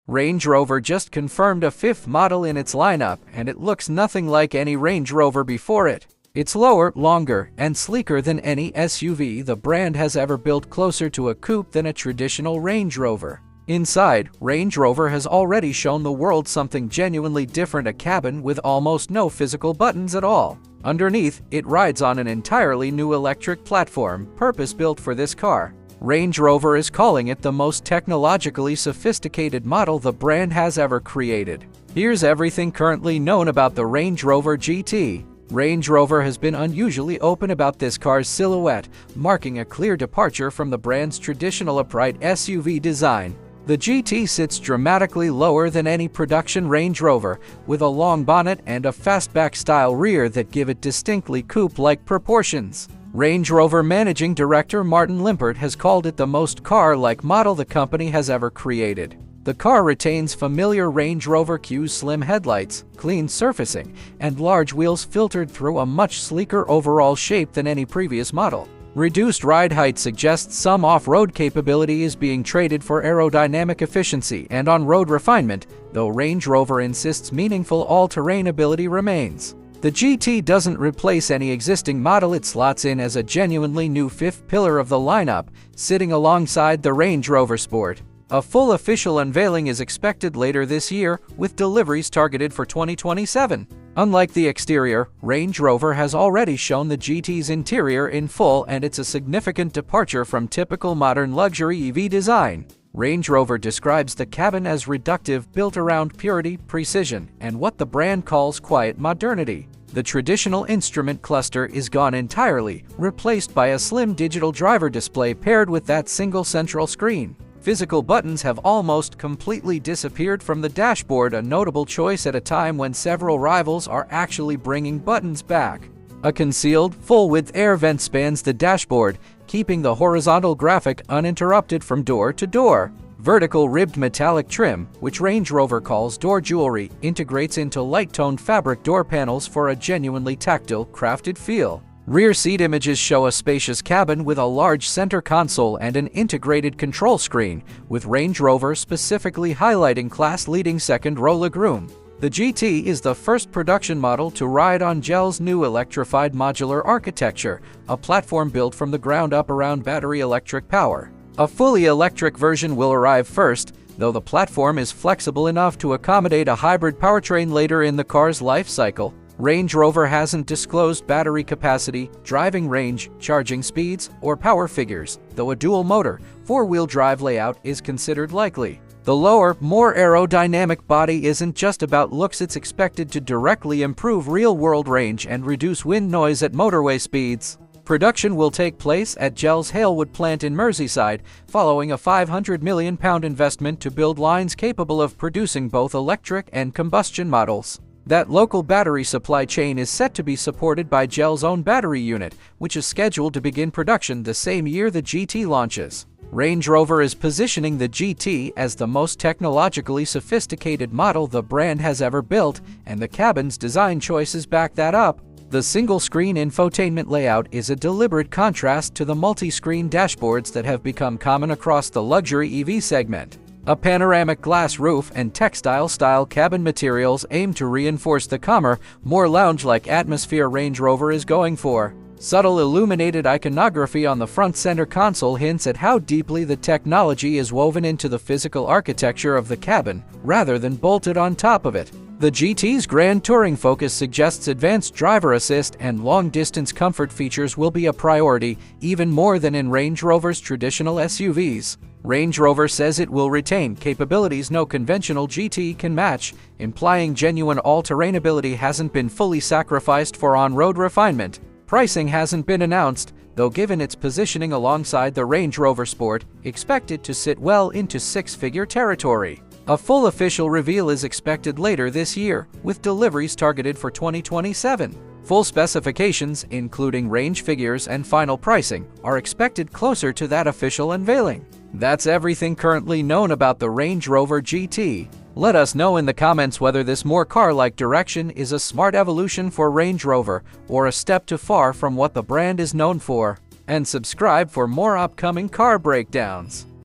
Range Rover just confirmed a fifth model in its lineup, and it looks nothing like any Range Rover before it. It's lower, longer, and sleeker than any SUV the brand has ever built, closer to a coupe than a traditional Range Rover. Inside, Range Rover has already shown the world something genuinely different: a cabin with almost no physical buttons at all. Underneath, it rides on an entirely new electric platform, purpose-built for this car. Range Rover is calling it the most technologically sophisticated model the brand has ever created. Here's everything currently known about the Range Rover GT. Range Rover has been unusually open about this car's silhouette, marking a clear departure from the brand's traditional upright SUV design. The GT sits dramatically lower than any production Range Rover, with a long bonnet and a fastback-style rear that give it distinctly coupe-like proportions. Range Rover Managing Director Martin Limpert has called it the most car-like model the company has ever created. The car retains familiar Range Rover Q's slim headlights, clean surfacing, and large wheels filtered through a much sleeker overall shape than any previous model. Reduced ride height suggests some off-road capability is being traded for aerodynamic efficiency and on-road refinement, though Range Rover insists meaningful all-terrain ability remains. The GT doesn't replace any existing model, it slots in as a genuinely new fifth pillar of the lineup, sitting alongside the Range Rover Sport. A full official unveiling is expected later this year, with deliveries targeted for 2027. Unlike the exterior, Range Rover has already shown the GT's interior in full, and it's a significant departure from typical modern luxury EV design. Range Rover describes the cabin as reductive, built around purity, precision, and what the brand calls quiet modernity. The traditional instrument cluster is gone entirely, replaced by a slim digital driver display paired with that single central screen. Physical buttons have almost completely disappeared from the dashboard, a notable choice at a time when several rivals are actually bringing buttons back. A concealed, full-width air vent spans the dashboard, keeping the horizontal graphic uninterrupted from door to door. Vertical ribbed metallic trim, which Range Rover calls door jewelry, integrates into light-toned fabric door panels for a genuinely tactile, crafted feel. Rear seat images show a spacious cabin with a large center console and an integrated control screen, with Range Rover specifically highlighting class-leading second-row legroom. The GT is the first production model to ride on GEL's new Electrified Modular Architecture, a platform built from the ground up around battery electric power. A fully electric version will arrive first, though the platform is flexible enough to accommodate a hybrid powertrain later in the car's life cycle. Range Rover hasn't disclosed battery capacity, driving range, charging speeds, or power figures, though a dual-motor, four-wheel drive layout is considered likely. The lower, more aerodynamic body isn't just about looks, it's expected to directly improve real-world range and reduce wind noise at motorway speeds. Production will take place at GEL's Halewood plant in Merseyside, following a £500 million investment to build lines capable of producing both electric and combustion models. That local battery supply chain is set to be supported by GEL's own battery unit, which is scheduled to begin production the same year the GT launches. Range Rover is positioning the GT as the most technologically sophisticated model the brand has ever built, and the cabin's design choices back that up. The single-screen infotainment layout is a deliberate contrast to the multi-screen dashboards that have become common across the luxury EV segment. A panoramic glass roof and textile-style cabin materials aim to reinforce the calmer, more lounge-like atmosphere Range Rover is going for. Subtle illuminated iconography on the front center console hints at how deeply the technology is woven into the physical architecture of the cabin, rather than bolted on top of it. The GT's grand touring focus suggests advanced driver assist and long-distance comfort features will be a priority, even more than in Range Rover's traditional SUVs. Range Rover says it will retain capabilities no conventional GT can match, implying genuine all-terrain ability hasn't been fully sacrificed for on-road refinement. Pricing hasn't been announced, though given its positioning alongside the Range Rover Sport, expected to sit well into six-figure territory. A full official reveal is expected later this year, with deliveries targeted for 2027. Full specifications, including range figures and final pricing, are expected closer to that official unveiling. That's everything currently known about the Range Rover GT. Let us know in the comments whether this more car-like direction is a smart evolution for Range Rover or a step too far from what the brand is known for. And subscribe for more upcoming car breakdowns.